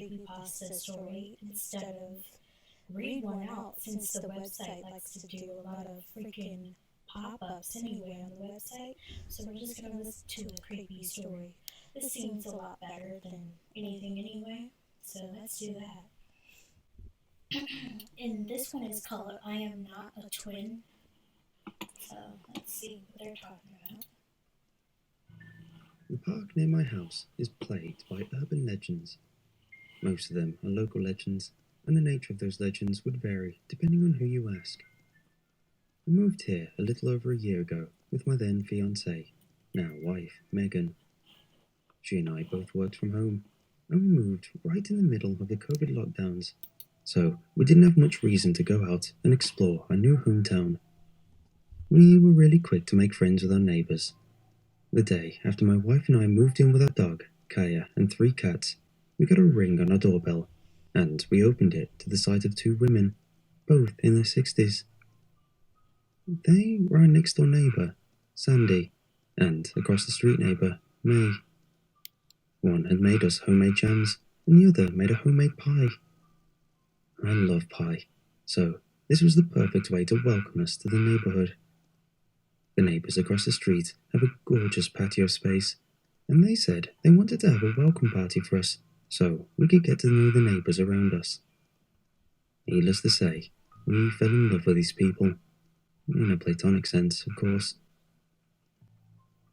creepypasta story instead of read one out, since the website likes to do a lot of freaking pop-ups anyway on the website. So we're just gonna listen to a creepy story. This seems a lot better than anything anyway. So let's do that. And this one is called I Am Not a Twin. So let's see what they're talking about. The park near my house is plagued by urban legends. Most of them are local legends, and the nature of those legends would vary depending on who you ask. I moved here a little over a year ago with my then fiancée, now wife, Megan. She and I both worked from home, and we moved right in the middle of the COVID lockdowns, so we didn't have much reason to go out and explore our new hometown. We were really quick to make friends with our neighbours. The day after my wife and I moved in with our dog, Kaya, and 3 cats, we got a ring on our doorbell, and we opened it to the sight of 2 women, both in their 60s. They were our next-door neighbour, Sandy, and across the street neighbour, May. One had made us homemade jams, and the other made a homemade pie. I love pie, so this was the perfect way to welcome us to the neighbourhood. The neighbours across the street have a gorgeous patio space, and they said they wanted to have a welcome party for us, so we could get to know the neighbours around us. Needless to say, we fell in love with these people, in a platonic sense, of course.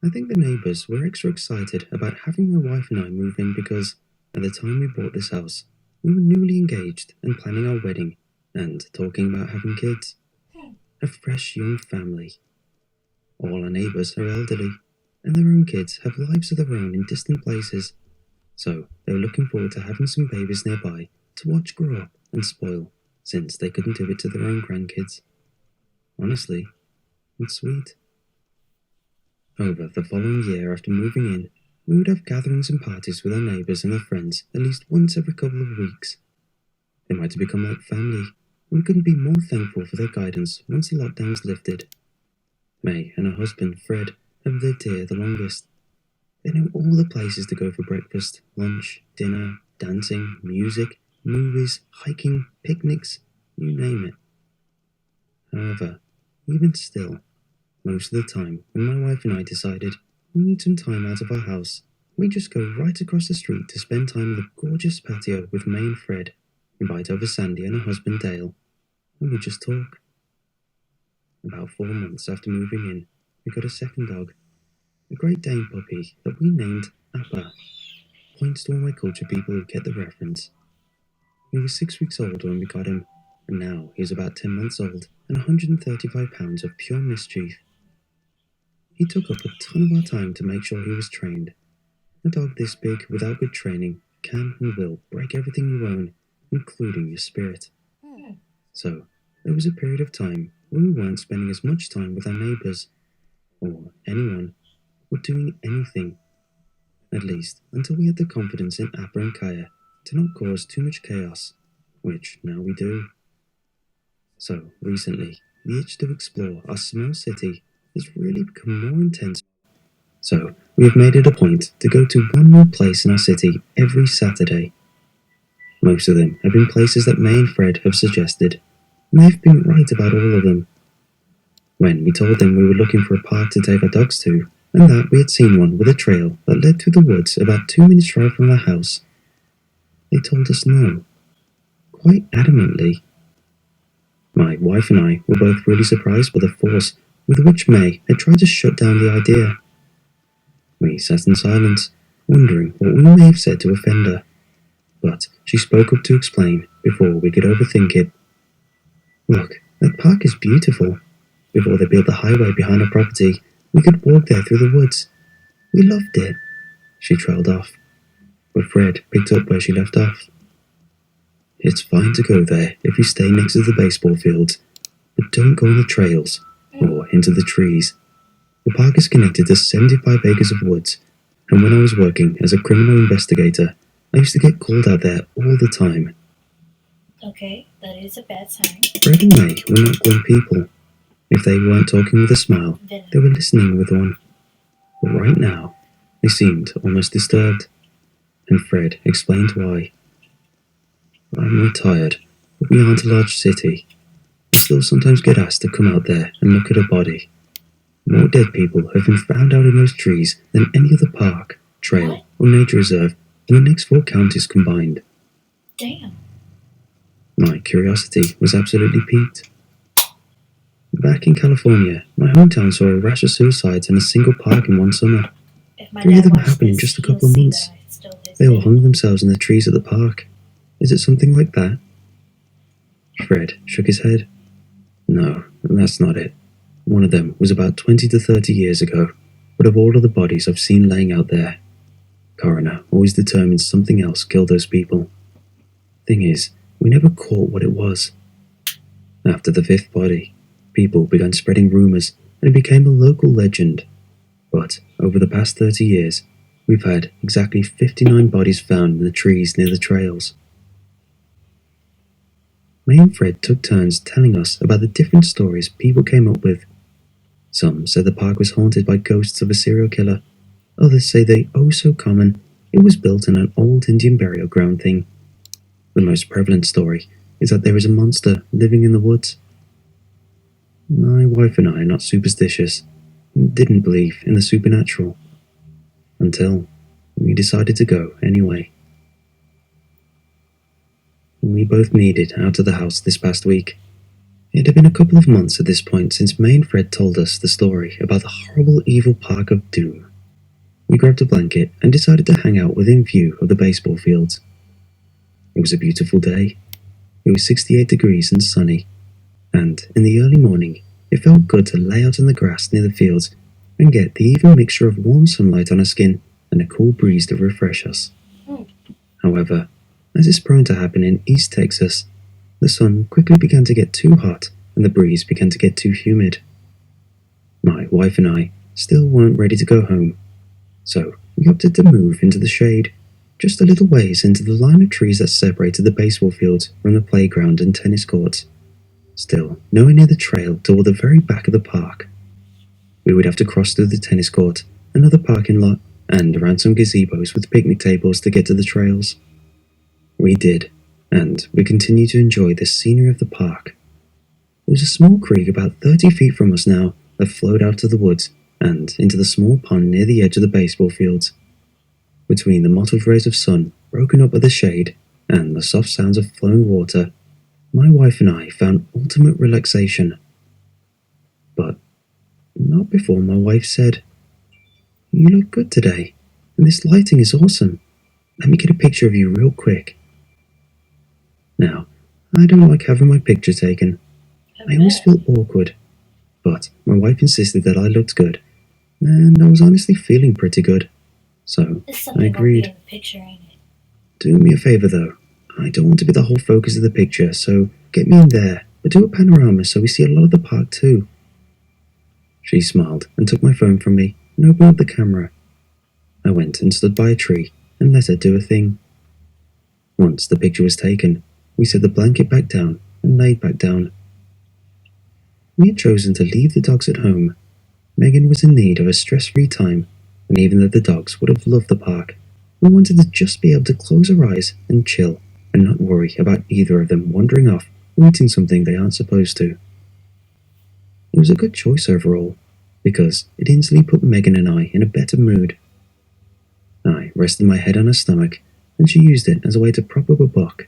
I think the neighbours were extra excited about having my wife and I move in because, at the time we bought this house, we were newly engaged and planning our wedding, and talking about having kids. A fresh young family. All our neighbours are elderly, and their own kids have lives of their own in distant places, so they were looking forward to having some babies nearby to watch grow up and spoil, since they couldn't do it to their own grandkids. Honestly, it's sweet. Over the following year after moving in, we would have gatherings and parties with our neighbours and their friends at least once every couple of weeks. They might have become like family, and we couldn't be more thankful for their guidance once the lockdowns lifted. May and her husband, Fred, have lived here the longest. They know all the places to go for breakfast, lunch, dinner, dancing, music, movies, hiking, picnics, you name it. However, even still, most of the time when my wife and I decided we need some time out of our house, we just go right across the street to spend time in the gorgeous patio with May and Fred, invite over Sandy and her husband Dale, and we just talk. About 4 months after moving in, we got a second dog, a Great Dane puppy that we named Appa. Points to all my culture people who get the reference. He was 6 weeks old when we got him, and now he is about 10 months old and 135 pounds of pure mischief. He took up a ton of our time to make sure he was trained. A dog this big without good training can and will break everything you own, including your spirit. So, there was a period of time when we weren't spending as much time with our neighbours, or anyone, or doing anything. At least until we had the confidence in Appa and Kaya to not cause too much chaos, which now we do. So, recently, the itch to explore our small city has really become more intense. So, we have made it a point to go to one more place in our city every Saturday. Most of them have been places that May and Fred have suggested, and they've been right about all of them. When we told them we were looking for a park to take our dogs to, and that we had seen one with a trail that led through the woods about 2 minutes drive from our house, they told us no, quite adamantly. My wife and I were both really surprised by the force with which May had tried to shut down the idea. We sat in silence, wondering what we may have said to offend her, but she spoke up to explain before we could overthink it. Look, that park is beautiful. Before they built the highway behind our property, we could walk there through the woods. We loved it. She trailed off, but Fred picked up where she left off. It's fine to go there if you stay next to the baseball fields, but don't go on the trails or into the trees. The park is connected to 75 acres of woods, and when I was working as a criminal investigator, I used to get called out there all the time. Okay, that is a bad sign. Fred and May were not glum people. If they weren't talking with a smile, they were listening with one. But right now, they seemed almost disturbed, and Fred explained why. I'm retired, but we aren't a large city. We still sometimes get asked to come out there and look at a body. More dead people have been found out in those trees than any other park, trail, or nature reserve in the next 4 counties combined. Damn. My curiosity was absolutely piqued. Back in California, my hometown saw a rash of suicides in a single park in one summer. 3 of them happened in just a couple of months. They all hung themselves in the trees at the park. Is it something like that? Fred shook his head. No, that's not it. One of them was about 20 to 30 years ago, but of all of the bodies I've seen laying out there, coroner always determined something else killed those people. Thing is, we never caught what it was. After the 5th body, people began spreading rumors and it became a local legend. But over the past 30 years, we've had exactly 59 bodies found in the trees near the trails. May and Fred took turns telling us about the different stories people came up with. Some said the park was haunted by ghosts of a serial killer. Others say they oh so common it was built in an old Indian burial ground thing. The most prevalent story is that there is a monster living in the woods. My wife and I are not superstitious, didn't believe in the supernatural, until we decided to go anyway. We both needed out of the house this past week. It had been a couple of months at this point since May and Fred told us the story about the horrible evil park of doom. We grabbed a blanket and decided to hang out within view of the baseball fields. It was a beautiful day. It was 68 degrees and sunny, and in the early morning it felt good to lay out in the grass near the fields and get the even mixture of warm sunlight on our skin and a cool breeze to refresh us. However, as is prone to happen in East Texas, the sun quickly began to get too hot and the breeze began to get too humid. My wife and I still weren't ready to go home, so we opted to move into the shade, just a little ways into the line of trees that separated the baseball fields from the playground and tennis courts. Still nowhere near the trail toward the very back of the park. We would have to cross through the tennis court, another parking lot, and around some gazebos with picnic tables to get to the trails. We did, and we continued to enjoy the scenery of the park. There was a small creek about 30 feet from us now that flowed out of the woods and into the small pond near the edge of the baseball fields. Between the mottled rays of sun broken up by the shade and the soft sounds of flowing water, my wife and I found ultimate relaxation. But not before my wife said, "You look good today, and this lighting is awesome. Let me get a picture of you real quick." Now, I don't like having my picture taken. I always feel awkward, but my wife insisted that I looked good, and I was honestly feeling pretty good, so I agreed. Do me a favor though, I don't want to be the whole focus of the picture, so get me in there, but do a panorama so we see a lot of the park too. She smiled and took my phone from me and opened up the camera. I went and stood by a tree and let her do a thing. Once the picture was taken, we set the blanket back down and laid back down. We had chosen to leave the dogs at home. Megan was in need of a stress-free time, and even though the dogs would have loved the park, we wanted to just be able to close our eyes and chill and not worry about either of them wandering off or eating something they aren't supposed to. It was a good choice overall, because it instantly put Megan and I in a better mood. I rested my head on her stomach, and she used it as a way to prop up a book.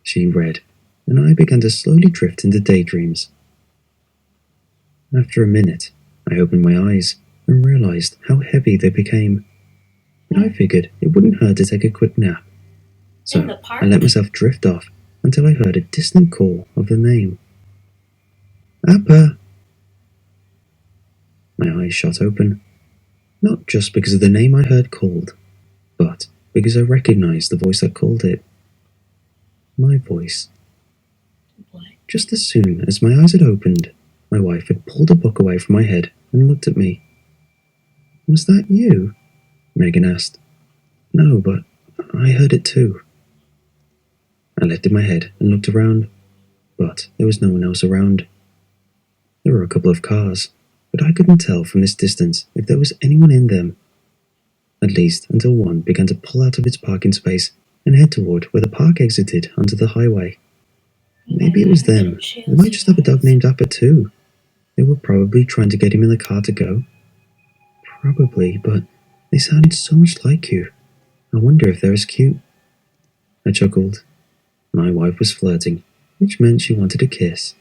She read, and I began to slowly drift into daydreams. After a minute, I opened my eyes and realized how heavy they became. But I figured it wouldn't hurt to take a quick nap. So I let myself drift off until I heard a distant call of the name. "Appa!" My eyes shot open, not just because of the name I heard called, but because I recognized the voice that called it. My voice. Just as soon as my eyes had opened, my wife had pulled a book away from my head and looked at me. "Was that you?" Megan asked. "No, but I heard it too." I lifted my head and looked around, but there was no one else around. There were a couple of cars, but I couldn't tell from this distance if there was anyone in them. At least until one began to pull out of its parking space and head toward where the park exited onto the highway. Maybe it was them. They Chills, might you just have a dog guys. named Appa too. They were probably trying to get him in the car to go. Probably, but they sounded so much like you. I wonder if they're as cute. I chuckled. My wife was flirting, which meant she wanted a kiss.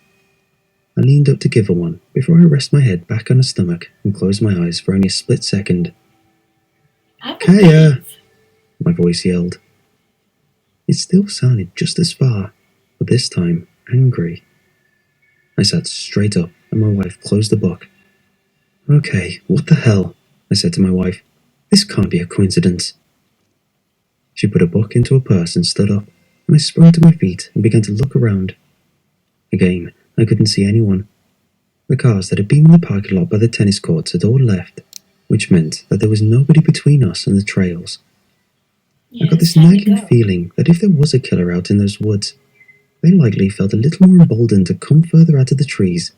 I leaned up to give her one before I rested my head back on her stomach and closed my eyes for only a split second. I Kaya! believe. My voice yelled. It still sounded just as far, but this time angry. I sat straight up and my wife closed the book. Okay, what the hell? I said to my wife. This can't be a coincidence. She put a book into her purse and stood up, and I sprang to my feet and began to look around. Again, I couldn't see anyone. The cars that had been in the parking lot by the tennis courts had all left, which meant that there was nobody between us and the trails. I Yeah, got it's this time to nagging go. feeling that if there was a killer out in those woods, they likely felt a little more emboldened to come further out of the trees,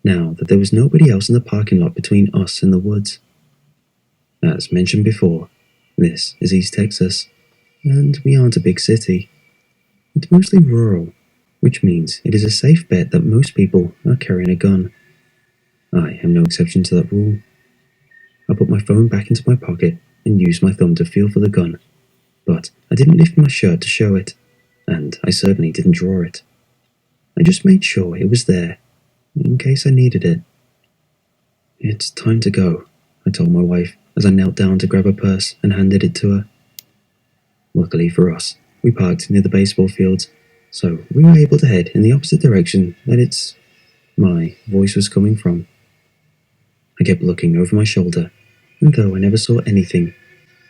now that there was nobody else in the parking lot between us and the woods. As mentioned before, this is East Texas, and we aren't a big city. It's mostly rural, which means it is a safe bet that most people are carrying a gun. I am no exception to that rule. I put my phone back into my pocket and used my thumb to feel for the gun, but I didn't lift my shirt to show it, and I certainly didn't draw it. I just made sure it was there, in case I needed it. It's time to go, I told my wife as I knelt down to grab her purse and handed it to her. Luckily for us, we parked near the baseball fields, so we were able to head in the opposite direction that my voice was coming from. I kept looking over my shoulder, and though I never saw anything,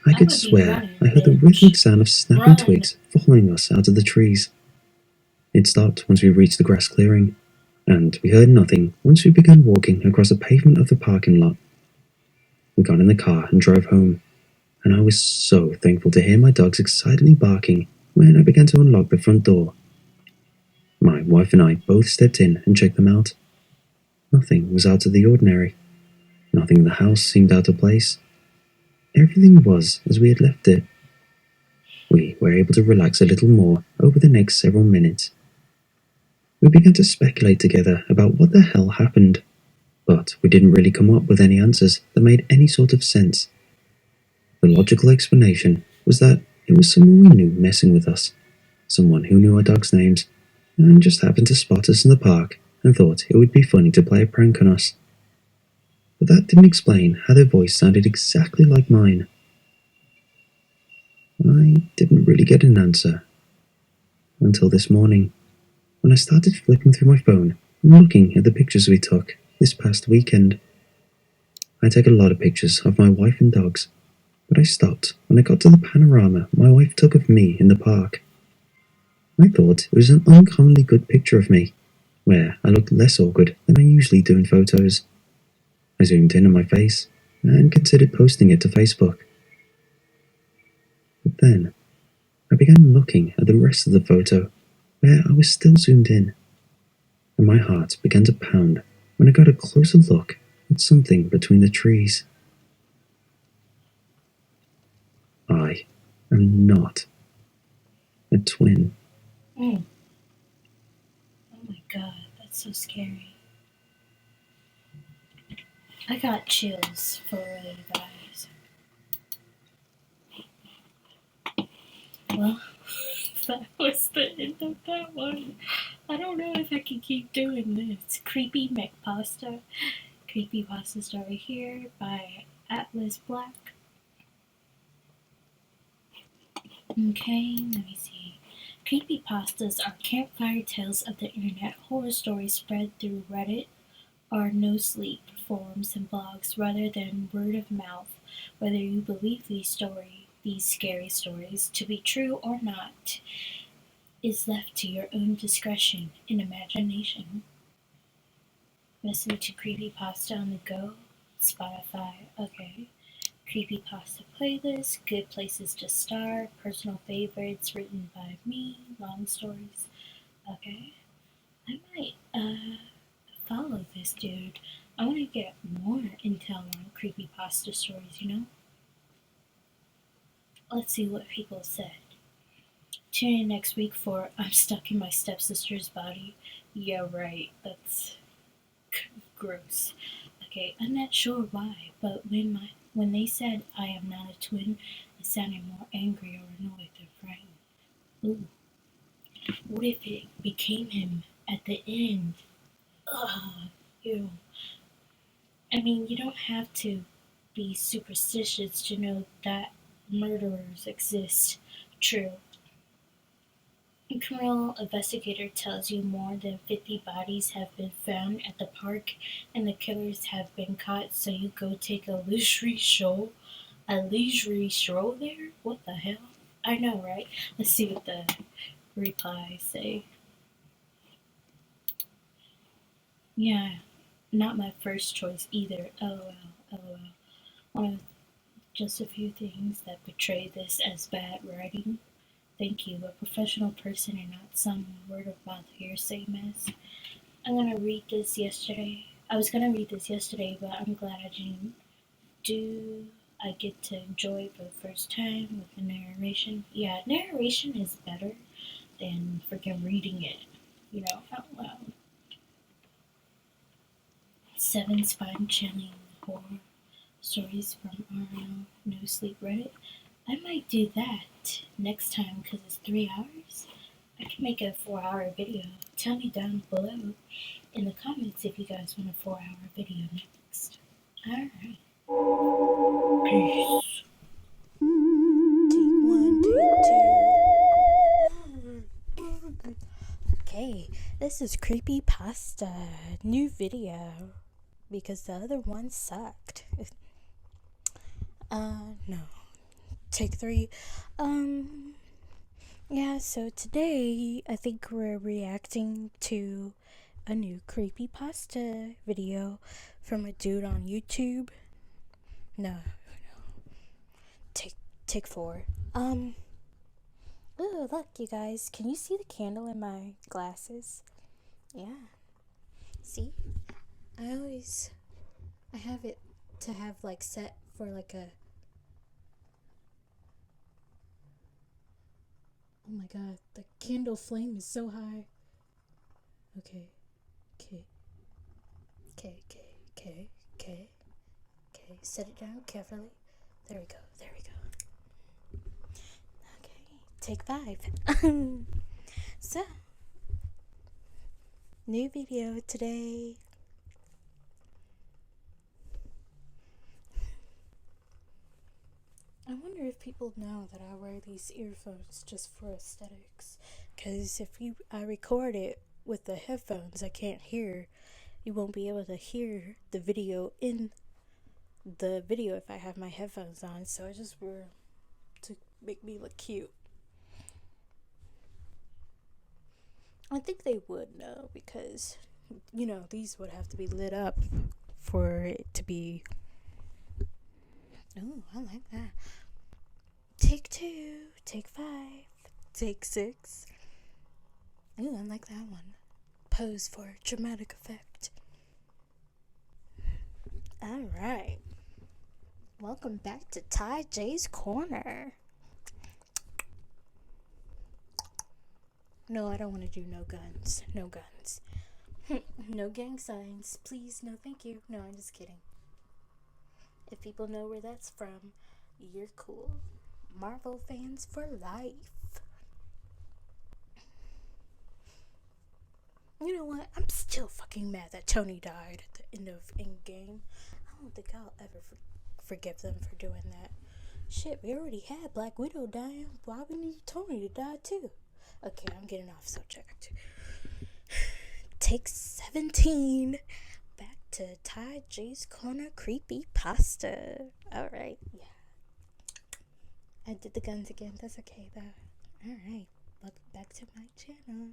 I could would be swear running, I heard the bitch. rhythmic sound of snapping Run. twigs following us out of the trees. It stopped once we reached the grass clearing, and we heard nothing once we began walking across the pavement of the parking lot. We got in the car and drove home, and I was so thankful to hear my dogs excitedly barking when I began to unlock the front door. My wife and I both stepped in and checked them out. Nothing was out of the ordinary. Nothing in the house seemed out of place. Everything was as we had left it. We were able to relax a little more over the next several minutes. We began to speculate together about what the hell happened, but we didn't really come up with any answers that made any sort of sense. The logical explanation was that it was someone we knew messing with us, someone who knew our dogs' names, and just happened to spot us in the park and thought it would be funny to play a prank on us. But that didn't explain how their voice sounded exactly like mine. I didn't really get an answer until this morning, when I started flipping through my phone and looking at the pictures we took this past weekend. I take a lot of pictures of my wife and dogs, but I stopped when I got to the panorama my wife took of me in the park. I thought it was an uncommonly good picture of me, where I looked less awkward than I usually do in photos. I zoomed in on my face and considered posting it to Facebook. But then, I began looking at the rest of the photo, where I was still zoomed in, and my heart began to pound when I got a closer look at something between the trees. I am not a twin. Oh my god, that's so scary. I got chills for real, you guys. Well, that was the end of that one. I don't know if I can keep doing this. Creepy McPasta. Creepy Pasta Story here by Atlas Black. Okay, let me see. Creepypastas are campfire tales of the internet, horror stories spread through Reddit or no sleep forums and blogs rather than word of mouth. Whether you believe these scary stories to be true or not is left to your own discretion and imagination. Listen to Creepypasta on the go, Spotify, okay. Creepypasta playlist, good places to start, personal favorites written by me, long stories. Okay, I might follow this dude. I want to get more intel on creepypasta stories. Let's see what people said. Tune in next week for I'm Stuck in My Stepsister's Body. Yeah, right. That's gross. Okay, I'm not sure why, but when they said I am not a twin, it sounded more angry or annoyed than frightened. Ooh, what if it became him at the end? Ugh, ew. I mean, you don't have to be superstitious to know that murderers exist. True. A criminal investigator tells you more than 50 bodies have been found at the park and the killers have been caught, so you go take a leisurely stroll. A leisurely stroll there? What the hell? I know, right? Let's see what the replies say. Yeah, not my first choice either. LOL, LOL. One of just a few things that betray this as bad writing. Thank you, a professional person and not some word of mouth hearsay mess. I was gonna read this yesterday, but I'm glad I didn't. Do I get to enjoy it for the first time with the narration? Yeah, narration is better than freaking reading it, out loud. 7 spine-chilling horror stories from RL No Sleep Reddit. I might do that next time because it's 3 hours. I can make a 4-hour video. Tell me down below in the comments if you guys want a 4-hour video next. Alright. Peace. Take 1, take 2. Okay, this is Creepy Pasta. New video. Because the other one sucked. No. Take 3. Yeah, so today I think we're reacting to a new creepypasta video from a dude on YouTube. No. Take 4. Ooh, look, you guys. Can you see the candle in my glasses? Yeah. See? I have it to have like set for like a... Oh my god, the candle flame is so high. Okay. Okay. Set it down carefully. There we go. Okay, take 5. So, new video today. I wonder if people know that I wear these earphones just for aesthetics. Because if I record it with the headphones, I can't hear. You won't be able to hear the video in the video if I have my headphones on. So I just wear to make me look cute. I think they would know because, these would have to be lit up for it to be... Oh, I like that. Take 2, take 5, take 6. Ooh, I like that one. Pose for dramatic effect. Alright. Welcome back to TiJah's Corner. No, I don't want to do no guns. No guns. No gang signs. Please, no thank you. No, I'm just kidding. If people know where that's from, you're cool. Marvel fans for life. You know what? I'm still fucking mad that Tony died at the end of Endgame. I don't think I'll ever forgive them for doing that. Shit, we already had Black Widow dying. Why we need Tony to die too? Okay, I'm getting off subject. Take 17. Back to TiJah's Corner Creepy Pasta. Alright, yeah. I did the guns again. That's okay though. Alright, welcome back to my channel.